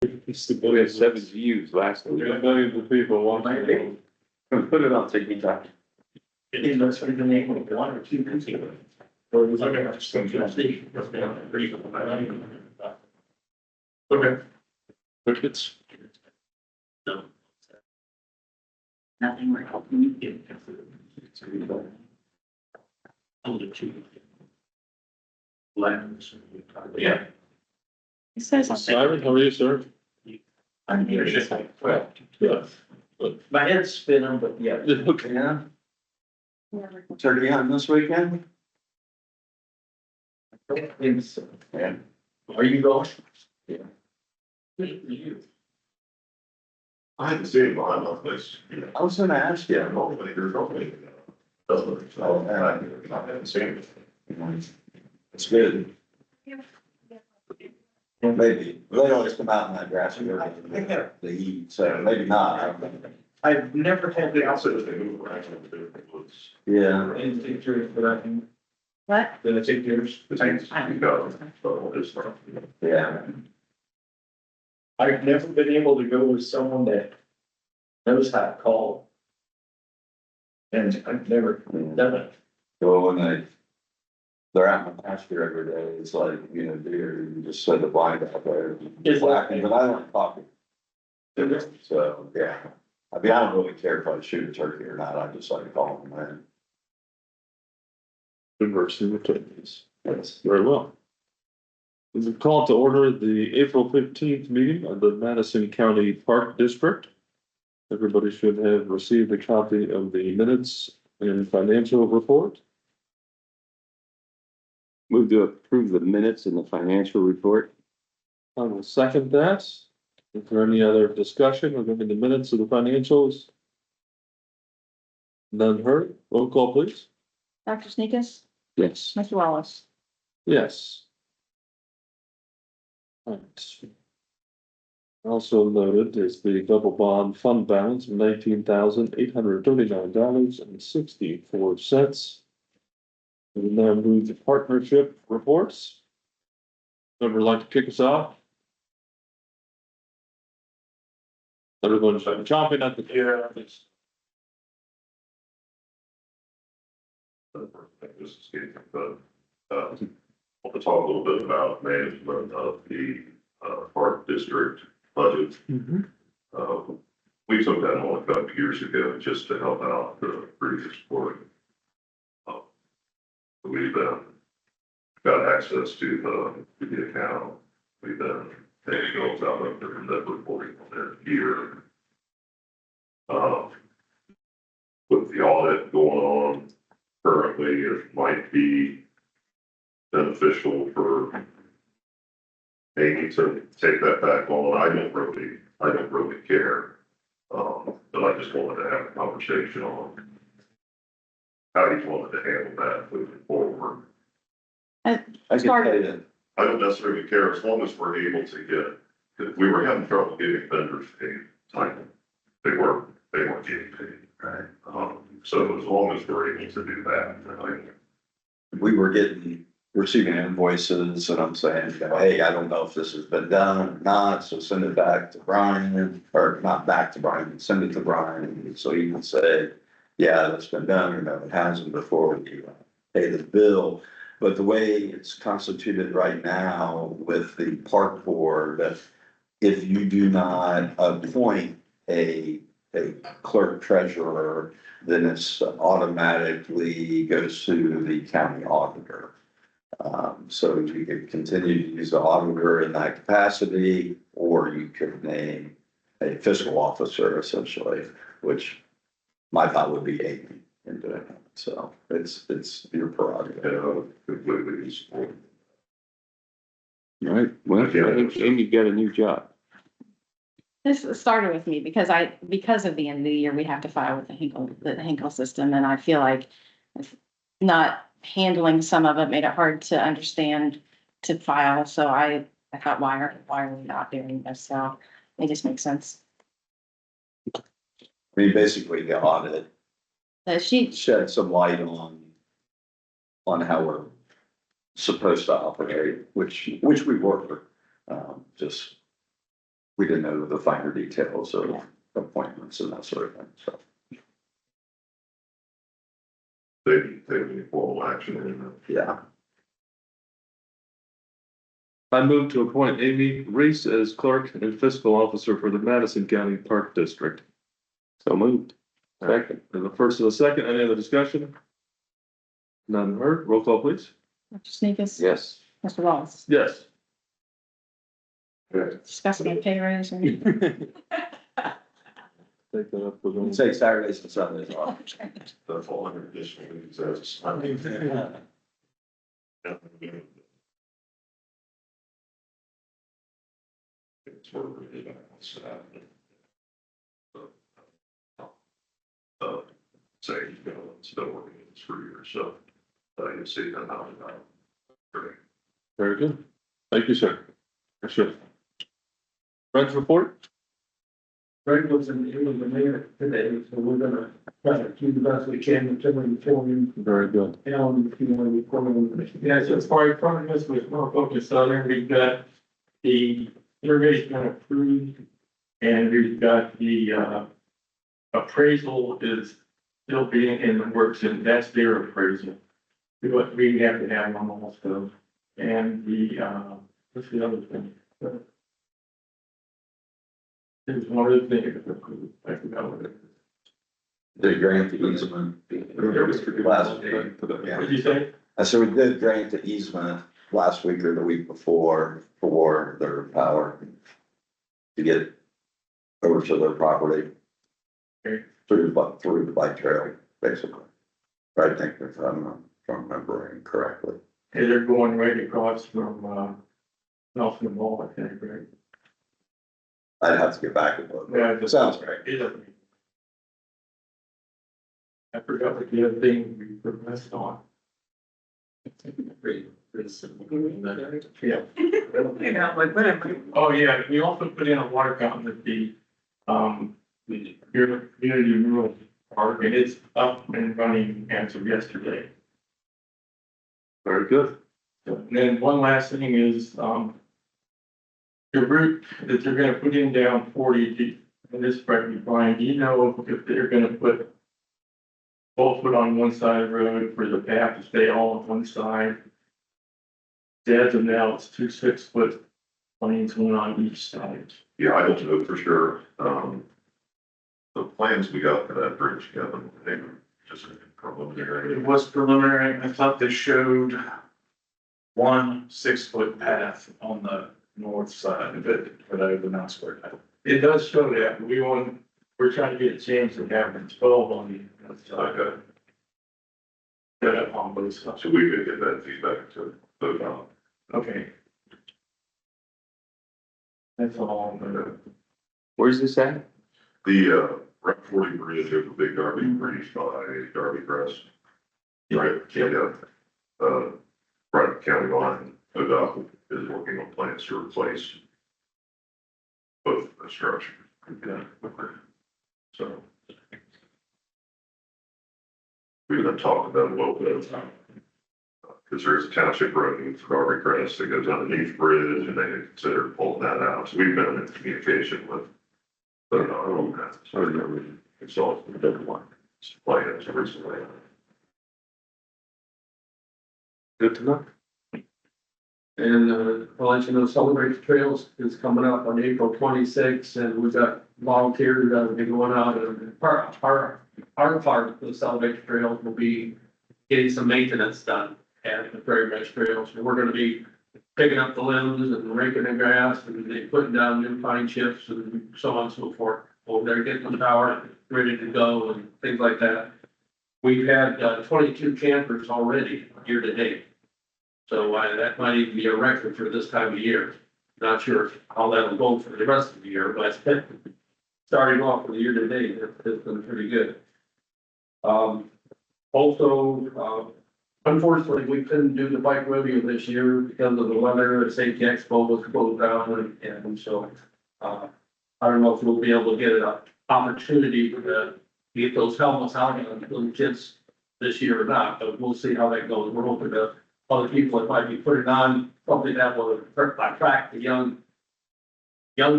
We had 7 views last week. Millions of people watching. Put it on TikTok. It is most of the name of one or two people. Or was it just some station? Okay. Crickets. No. Nothing like helping you get. Older two. Lands. Yeah. It says on Simon, how are you, sir? I'm here. Yes. My head's spinning, but yeah. Okay. Yeah. Turkey hunting this weekend? Yeah. Are you going? Yeah. You. I haven't seen him on my place. I was gonna ask you. Hopefully, there's hopefully. I haven't seen him. It's good. Well, maybe. They always come out in that grassy area. They eat, so maybe not. I've never had They the also, opposite. they move around in different woods. Yeah. And take yours for that thing. what? Then I take yours. The things you got, so it's not. Yeah. I've never been able to go with someone that knows how to call. And I've never done it. Well, when they're out in the pasture every day, it's like, deer, you just set the blind out there. It's like- But I like coffee. So, yeah. I mean, I don't really care if I shoot a turkey or not. I just like calling them in. Diversity of turkeys. Yes. Very well. We call to order the April 15th meeting of the Madison County Park District. Everybody should have received a copy of the minutes and financial report. Move to approve the minutes in the financial report. I will second that. Is there any other discussion regarding the minutes of the financials? None heard. Roll call, please. Dr. Sneakus? Yes. Mr. Wallace? Yes. Right. Also noted is the double bond fund balance of $19,839.64. We will now move to partnership reports. Whoever would like to kick us off? Everyone's chomping at the ear. This is getting, but, I want to talk a little bit about management of the, park district budget. We took that on a couple of years ago just to help out the previous board. We've got access to the account. We've been taking those out of the reporting on their year. With the audit going on currently, it might be beneficial for Amy to take that back on. I don't really care. But I just wanted to have a conversation on how you wanted to handle that moving forward. I can tell you. I don't necessarily care as long as we're able to get, because we were having trouble getting vendors paid time. They weren't getting paid. Right. So as long as we're able to do that, We were receiving invoices and I'm saying, hey, I don't know if this has been done or not, so send it back to Brian, or not back to Brian, send it to Brian, so he can say, yeah, that's been done, or no, it hasn't before we pay the bill. But the way it's constituted right now with the park board, if you do not appoint a clerk treasurer, then it's automatically goes to the county auditor. So you could continue to use the auditor in that capacity, or you could name a fiscal officer essentially, which my thought would be Amy in doing it. So it's your prerogative. completely support. All right, well, I think Amy got a new job. This started with me because of the end of the year, we have to file with the Hinkle system, and I feel like not handling some of it made it hard to understand to file, so I thought, why are we not doing this? So it just makes sense. I mean, basically the audit She shed some light on how we're supposed to operate, which we were, just we didn't know the finer details of appointments and that sort of thing, so. They didn't take any formal action in that. Yeah, I move to appoint Amy Reese as clerk and fiscal officer for the Madison County Park District. So moved. Second. And the first and the second, any other discussion? None heard, roll call please. Mr. Sneakus? Yes. Mr. Wallace? Yes. Discussing a pay raise or? Take that up with them. take Saturdays and Sundays off. That's all under additional duties as. It's sort of really bad on staff. Say, you know, still working in this for years, so, you'll see that how. Great. Very good. Thank you, sir. Appreciate it. Friends report? Greg was in the mayor today, so we're gonna try to do the best we can with him for him. Very good. Alan, if you want to report on. Yeah, so as far as front of us, we're more focused on there. We've got the survey's been approved. And we've got the, appraisal is still being in the works, and that's their appraisal. We have to have on all stuff. And the, what's the other thing? There's one other thing. I forgot what it is. Did grant the easement last week. What Yeah. did you say? I said we did grant the easement last week or the week before for their power to get over to their property. Okay. Through the bike trail, basically. I think if I'm remembering correctly. Hey, they're going right across from, Nelson Mall, I think, right? I'd have to get back and look. Yeah, It sounds right. I forgot what the other thing we progressed on. Yeah. Oh, yeah, we also put in a water fountain at the community rural park, and it's up and running as of yesterday. Very good. And then one last thing is, the route that they're gonna put in down 40, and this Brian, do you know if they're gonna put both foot on one side of the road for the path to stay all on one side? As of now, it's 2 6-foot lanes, one on each side. Yeah, I don't know for sure, the plans we got for that bridge, Kevin, they were just preliminary. It was preliminary. I thought they showed 1 6-foot path on the north side of it, but I would not swear that. It does show that, but we're trying to get it changed to have 12 on the other side. Okay, Got on both sides. so we could get that feedback to vote on. Okay. That's all. Where's this at? The, Route 40 bridge over Big Darby Bridge by Darby Crest. Right, yeah, right, county line, ODOT is working on plans to replace both the structure. Okay. So. We've been talking about it a little bit. Because there's a township road in Darby Crest that goes underneath the bridge, and they had considered pulling that out, so we've been in communication with. But, it's all the different one, plans recently. Good to know. And, I'll let you know, Celebrate Trails is coming up on April 26th, and we've got volunteers that will be going out, and our part of the Celebrate Trails will be getting some maintenance done at the Prairie Ridge Trails. And we're gonna be picking up the limbs and raking the grass, and they putting down new pine chips and so on and so forth. Over there, getting the power ready to go and things like that. We've had 22 campers already year to date. So that might even be a record for this time of year. Not sure how that'll go for the rest of the year, but starting off with the year to date, it's been pretty good. Also, unfortunately, we couldn't do the bike rodeo this year because of the weather. The safety expo was closed down, and so I don't know if we'll be able to get an opportunity to get those helmets out on little kids this year or not, but we'll see how that goes. We're hoping to other people that might be putting on something that will attract the young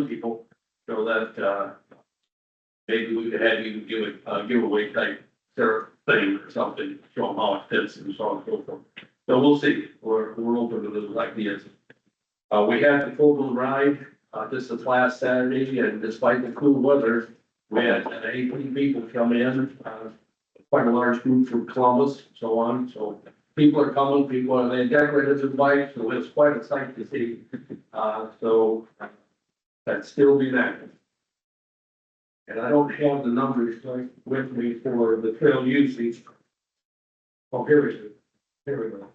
people so that, maybe we could have you give a giveaway type thing or something, show them how it fits and so on and so forth. So we'll see, we're open to those ideas. We had the full moon ride, this is last Saturday, and despite the cool weather, we had 18 people come in, quite a large group from Columbus, so on, so people are coming, they decorated their bikes, so it's quite a sight to see. So that's still being active. And I don't have the numbers like with me for the trail usage. Oh, here we go.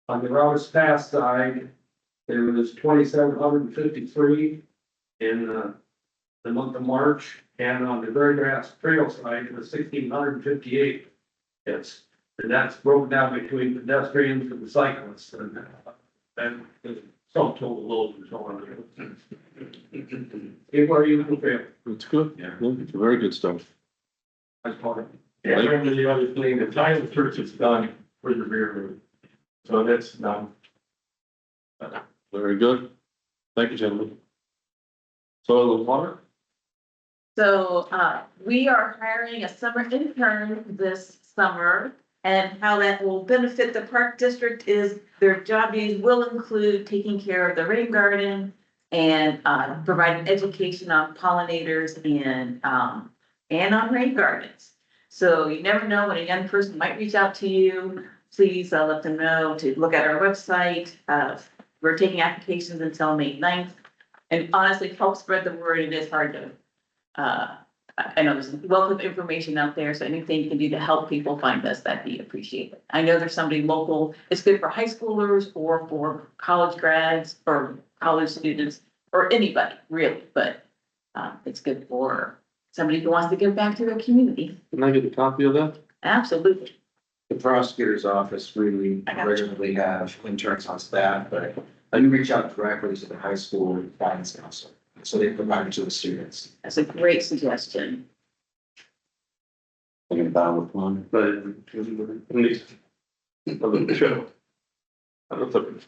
On the Roberts Pass side, there was 2,753 in the month of March, and on the Very Grass Trail side, it was 1,658. Yes, and that's broken down between pedestrians and cyclists, and the sum total load and so on. People are using the trail. It's good. Yeah. It's very good stuff. That's part of it. Yeah, I remember the other thing, the title search is done for the rear road. So that's done. Very good. Thank you, gentlemen. Soil and water? So, we are hiring a summer intern this summer, and how that will benefit the park district is their job duties will include taking care of the rain garden and, providing education on pollinators and on rain gardens. So you never know when a young person might reach out to you. Please, let them know to look at our website. We're taking applications until May 9th. And honestly, help spread the word. It is hard to, I know there's a wealth of information out there, so anything you can do to help people find us, that'd be appreciated. I know there's somebody local, it's good for high schoolers or for college grads or college students or anybody really, but it's good for somebody who wants to give back to their community. Can I get a copy of that? Absolutely. The prosecutor's office really regularly have interns on staff, but you reach out directly to the high school guidance counselor, so they provide it to the students. That's a great suggestion. Thinking about with one. But at least. Show. I don't think.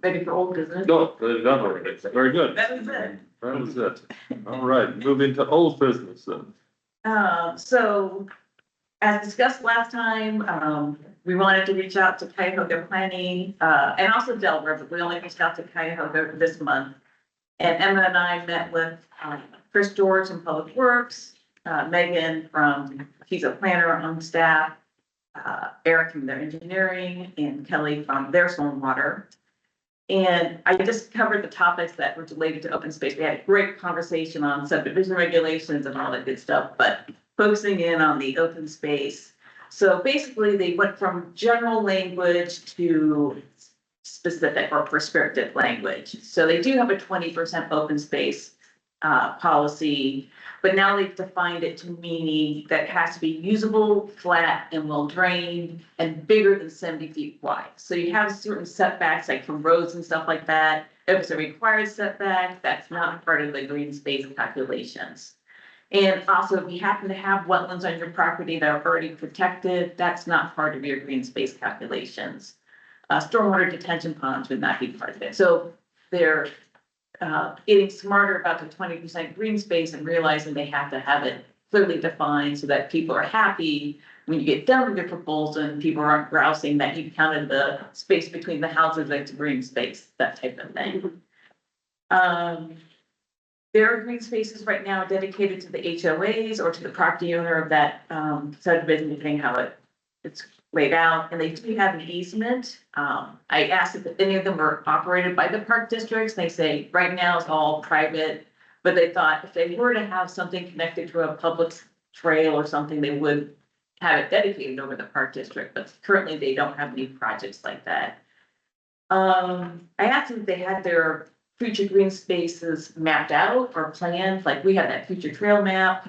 Ready for old business? No, they've done already. Very good. That was it. That was it. All right, moving to old business then. So as discussed last time, we wanted to reach out to Cuyahoga Planning, and also Delaware, but we only reached out to Cuyahoga this month. And Emma and I met with, Chris George from Public Works, Megan she's a planner on staff, Eric from their engineering, and Kelly from their stormwater. And I just covered the topics that were related to open space. We had a great conversation on subdivision regulations and all that good stuff, but focusing in on the open space. So basically, they went from general language to specific or prescriptive language. So they do have a 20% open space policy, but now they've defined it to meaning that it has to be usable, flat, and well drained, and bigger than 70 feet wide. So you have certain setbacks, like from roads and stuff like that. If it's a required setback, that's not part of the green space calculations. And also, if you happen to have wetlands on your property that are already protected, that's not part of your green space calculations. Stormwater detention ponds would not be part of it. So they're getting smarter about the 20% green space and realizing they have to have it clearly defined so that people are happy when you get done with your proposal and people aren't grousing that you counted the space between the houses as green space, that type of thing. There are green spaces right now dedicated to the HOAs or to the property owner of that subdivision, depending how it's laid out, and they do have an easement. I asked if any of them were operated by the park districts. They say right now it's all private, but they thought if they were to have something connected to a public trail or something, they would have it dedicated over the park district, but currently they don't have any projects like that. I asked them if they had their future green spaces mapped out or planned, like we have that future trail map.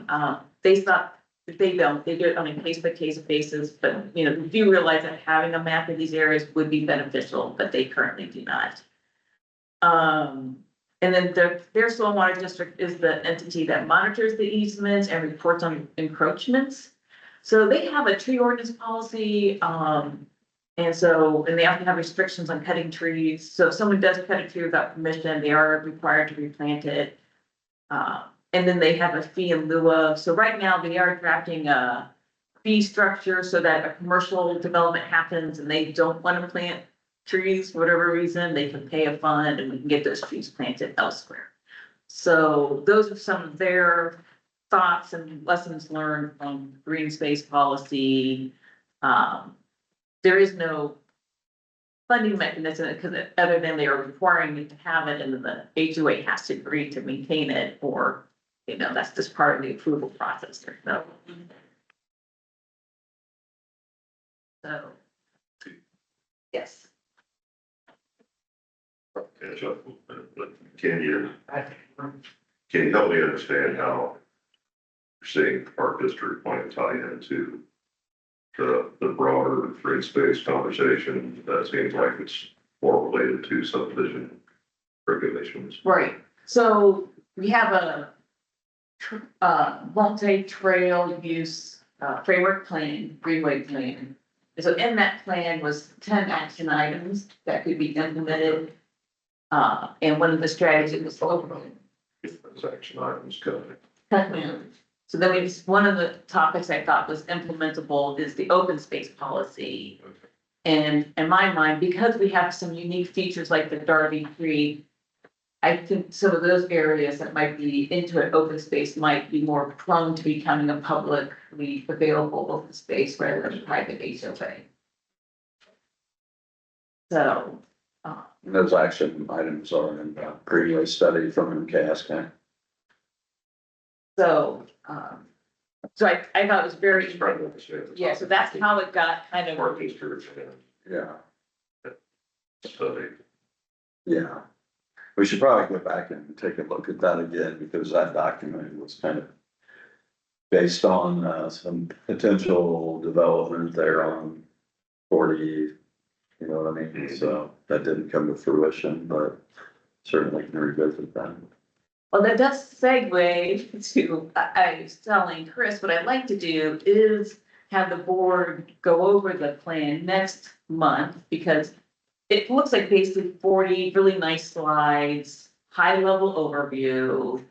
They thought if they don't, they do it on a case by case basis, but we do realize that having a map of these areas would be beneficial, but they currently do not. And then their stormwater district is the entity that monitors the easements and reports on encroachments. So they have a tree ordinance policy, and so, and they also have restrictions on cutting trees. So if someone does cut a tree without permission, they are required to replant it. And then they have a fee in lieu of, so right now they are drafting a fee structure so that a commercial development happens and they don't want to plant trees for whatever reason, they can pay a fund and we can get those trees planted elsewhere. So those are some of their thoughts and lessons learned from green space policy. There is no funding mechanism because other than they are requiring you to have it and then the HOA has to agree to maintain it, or, you know, that's just part of the approval process. So. So. Yes. Catch up, but can you help me understand how you're seeing the park district might tie into the broader green space conversation? That seems like it's more related to subdivision regulations. Right, so we have a multi-trail use framework plan, greenway plan. And so in that plan was 10 action items that could be implemented. And one of the strategies was overall. If those action items covered. So then one of the topics I thought was implementable is the open space policy. And in my mind, because we have some unique features like the Darby Creek, I think some of those areas that might be into an open space might be more prone to becoming a publicly available open space rather than a private HOA. So. Those action items are in the previous study from MKS County. So, so I thought it was very, yeah, so that's how it got kind of. Park district, Yeah, study. yeah. We should probably go back and take a look at that again, because that document was kind of based on, some potential development there on 40, you know what I mean? So that didn't come to fruition, but certainly can revisit that. Well, that does segue to, I was telling Chris, what I'd like to do is have the board go over the plan next month, because it looks like basically 40 really nice slides, high level overview.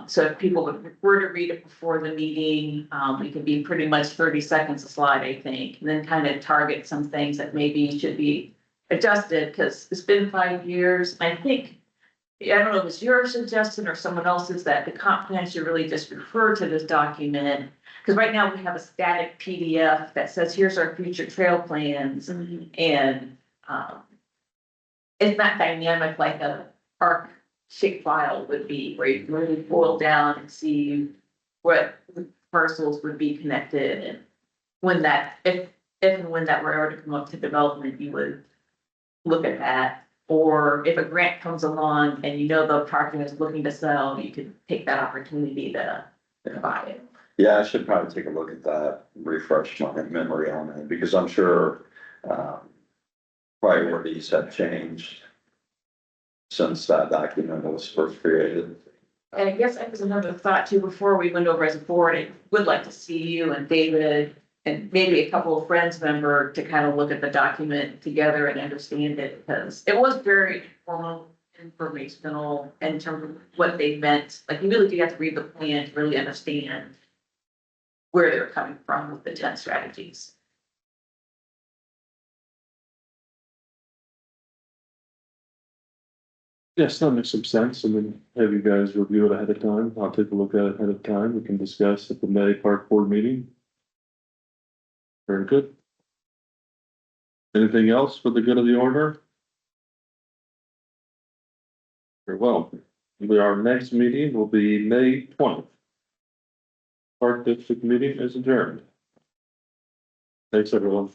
So if people were to read it before the meeting, it could be pretty much 30 seconds a slide, I think, and then kind of target some things that maybe should be adjusted, because it's been 5 years. I think, I don't know if it's your suggestion or someone else's, that the comp plan should really just refer to this document. Because right now we have a static PDF that says, here's our future trail plans, and it's not dynamic like a ARC shape file would be, where you can really boil down and see what parcels would be connected, and when that, if and when that were ever to come up to development, you would look at that. Or if a grant comes along and you know the parking is looking to sell, you could take that opportunity to buy it. Yeah, I should probably take a look at that, refresh my memory on it, because I'm sure, priorities have changed since that document was first created. And I guess that was another thought too, before we went over as a board, I would like to see you and David and maybe a couple of friends member to kind of look at the document together and understand it, because it was very informal, informational in terms of what they meant. Like, you really do have to read the plan to really understand where they're coming from with the 10 strategies. Yes, that makes some sense. And then have you guys review it ahead of time. I'll take a look at it ahead of time. We can discuss at the May Park Board meeting. Very good. Anything else for the good of the order? Very well. Our next meeting will be May 20th. Park District meeting is adjourned. Thanks, everyone.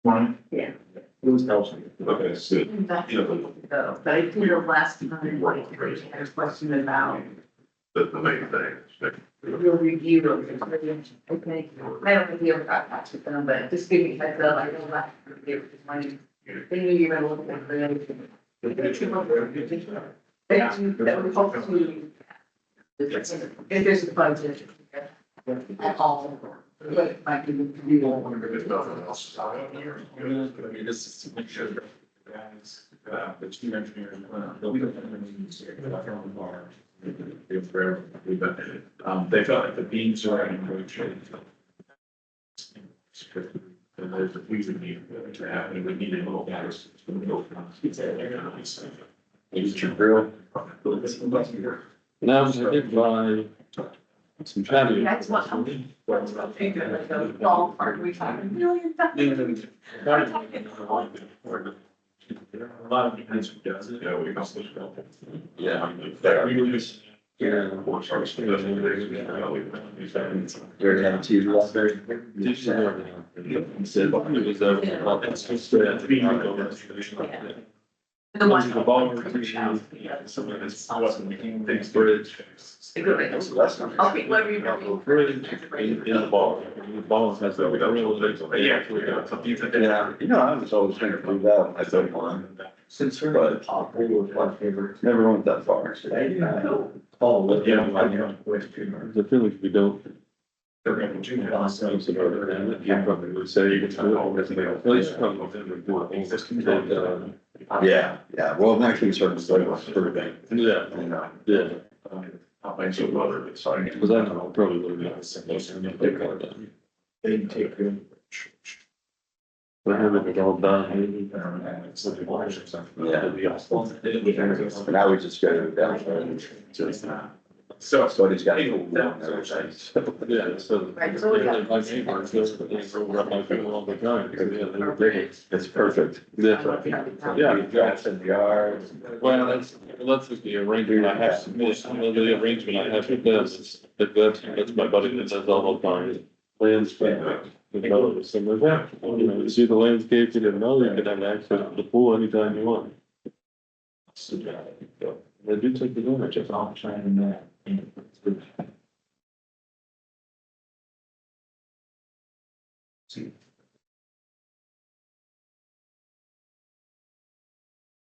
One. Yeah. Okay, so, But I think the last time, like, I had a question about the main thing. your review of the, I think, I don't think you ever got back to them, but just give me a heads up, I know last year, they knew you were gonna look at the. That would help to. If there's a budget at all, but I can be more. There's nothing else out here. I mean, this is to make sure that the guys, the two engineers, they'll be. They felt like the beams are in good shape. And there's a we would need to happen, and we need a little gas. Use your grill. Now, I did buy some patio. That's what I'm. What's about to do, like a ballpark, we talking $1 million. A lot of people who does it. Yeah, we can. Yeah. Yeah. You already have a TV out there? Said, it was over. That's just, The one. The ball. Some of this wasn't Big bridge. Okay, whatever you know. Bridge in the ball. The ball has that. Yeah, you know, I was always thinking through that, I thought one, Since we're on the top, we were one favorite. never went that far. Oh, Yeah. I feel like we don't. You probably would say you can do it, at least come with them and do it. Yeah, well, my concern is like improving, Yeah, you know. yeah, I'll make some other exciting. because I know I probably would have been supposed to make that done. They take good. But having it all done. Now we just go down there and just, So. so he's got. So, Yeah, so. Right, so we got- My neighbors, they're around my people all the time, because, yeah, they're big. it's perfect. Yeah, Yeah, grass in the yard. well, that's just the arrangement I have, the arrangement I have with them, is that that's my buddy that does all the time. Landscape. You know, so like, yeah, you know, you see the landscape, you didn't know, you could have access to the pool anytime you want. So, they do take advantage of all trying that.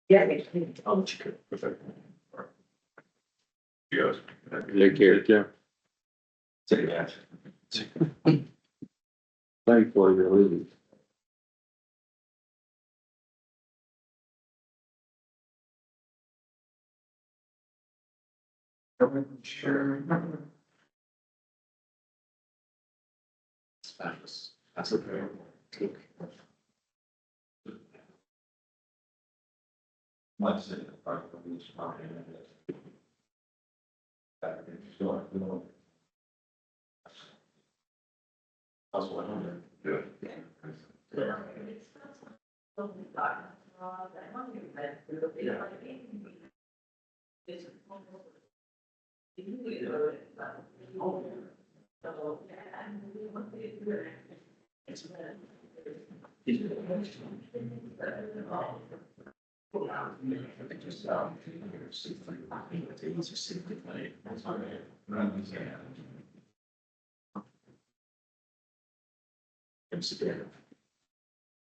Yeah. Yes. Take care. Yeah. Take that. Thankfully, you're leaving. Sure. That's a very. Let's see. That's what I'm. Yeah.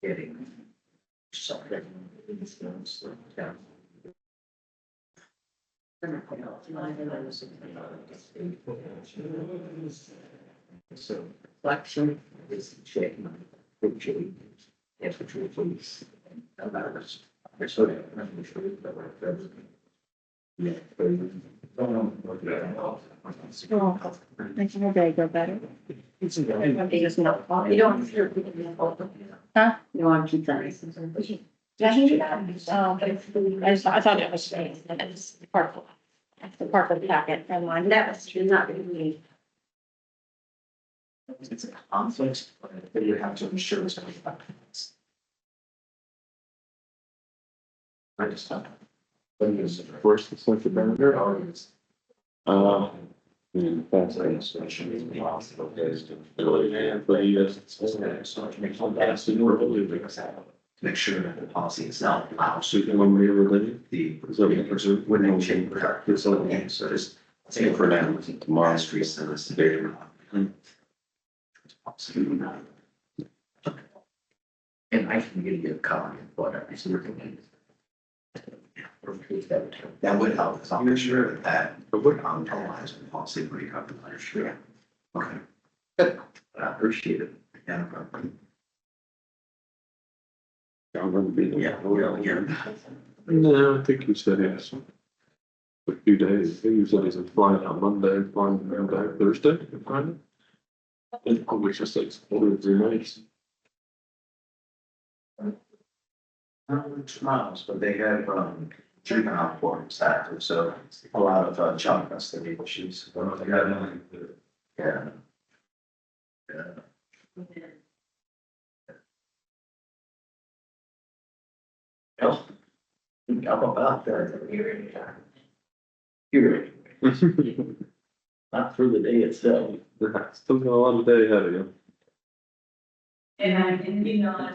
Getting. Something. So, flexion is shaking. Yes, which will please. About us. So, I'm sure that we're. Yeah. Makes your day go better. You don't. Huh? You want to keep that. Did I hand you that? I thought it was, it's part of the packet, never mind. That was true, not really. It's a conflict, but you have to ensure it's going to be. I just have. First, the second vendor. Fast. Really, yeah, but he is. to make sure that the policy itself allows So you want me to relay? the, Is that what you're saying? when they change the facility, so just. Say for now, tomorrow. Street service today. And I can give you a copy of whatever, so you're going that would help, so I'm sure that would analyze the policy pretty comfortably, sure. Okay. Good. I appreciate it. Yeah, no problem. I'm gonna be there. Yeah. No, I think you said it's a few days. I think you said he's flying out Monday, flying back Thursday, Friday. And probably just like 4 or 3 nights. Not much miles, but they have, treatment on board active, so a lot of, child custody issues. Yeah. Yeah. Well, I'm about that here, not for the day itself. Still got a lot of day ahead of you. And you know,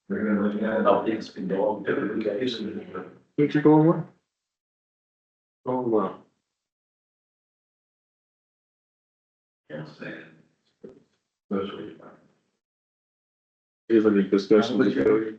We're gonna look at how things been going, you guys. Where'd you going well? Going well. Yes. You have any discussions with Joey?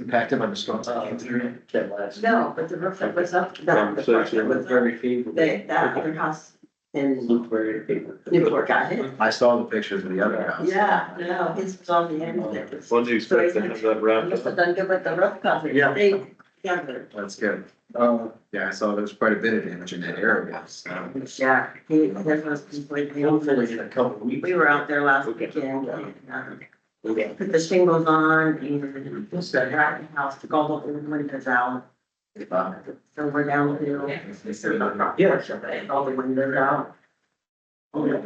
Impacted by the storms. No, but the roof that was up, that the part Conversation. that was Very favorable. that other house in Looked very favorable. Newport got hit. I saw the pictures of the other house. Yeah, no, his was on the end of it. When do you expect to have that He wrapped must have up? done good with the roof coverage. Yeah. They, That's good. Yeah, I saw there's quite a bit of damage in that area, so. yeah, he, his was completely. Hopefully in a couple of weeks. We were out there last weekend and, we put the shingles on and just the house, took all the windows out. So we're down the hill. Yeah. All the windows out. Oh, yeah.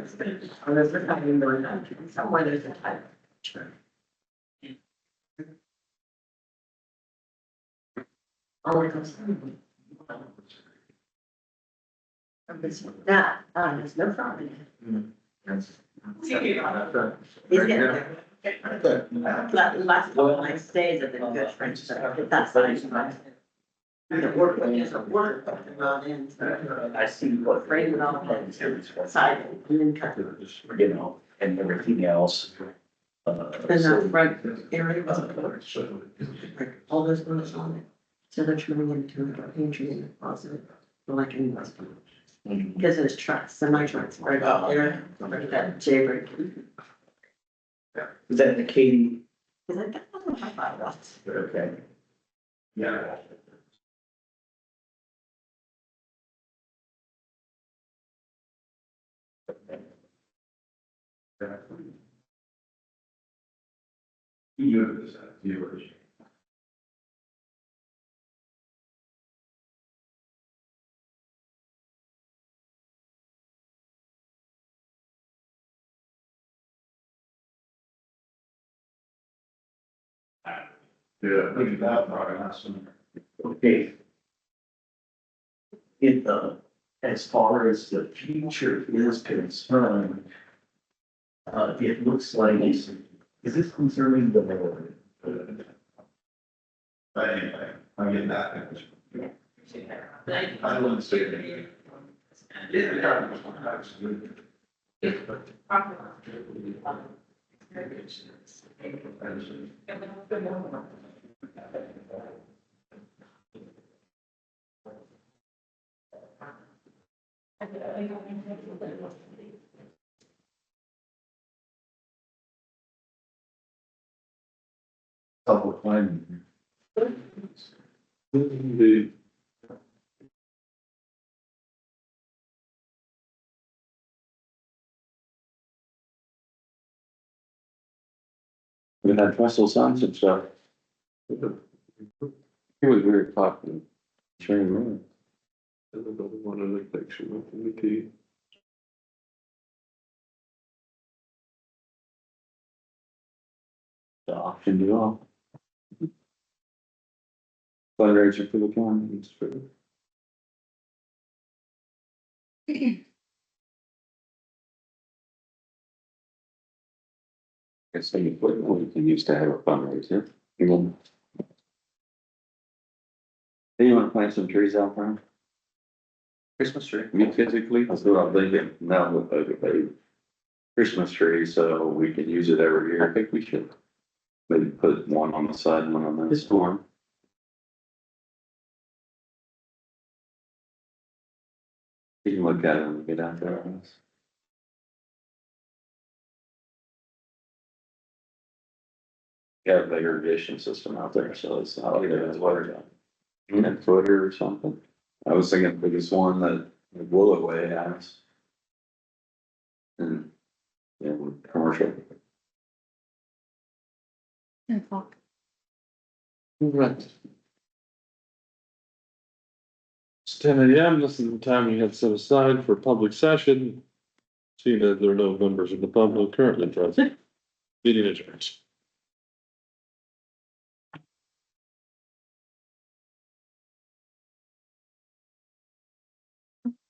Oh, there's a time going on. Somewhere there's a time. Oh, it's. That, there's no problem. He's getting there. Last couple of nice days have been good French, so if that's nice. The work, when there's a work, not in. I see what. Frame it all, side, and then cut. You know, and everything else. And that front area was all those windows on it. So they're turning into a pantry in the closet, like in the. Because there's trucks, semi trucks right out there, like that J-break. Is that the Katie? Is it, I don't know how far it was. Okay. Yeah. Viewers. Yeah. Look at that, Brian. Okay. In the, as far as the future is concerned, it looks like, is this concerning the board? But anyway, I'm getting that. I don't say anything. Public time. The We had Russell Sons and stuff. He was very popular. Sure, man. Everybody wanted a picture with the key. The auction deal. Fundraiser for the county. It's for. It's some equipment we can use to have a fundraiser. You wanna plant some trees out front? Christmas tree. Me physically, that's what I'm thinking, now with a Christmas tree, so we can use it every year. I think we should maybe put one on the side and one on the storm. You can look at it when we get out there. Got a big irrigation system out there, so it's not like there's water down. And footer or something. I was thinking the biggest one that Willoway has. And, yeah, commercial. Right. It's 10 a.m. This is the time we have set aside for public session. Seeing that there are no members of the public currently present. Meeting adjourned.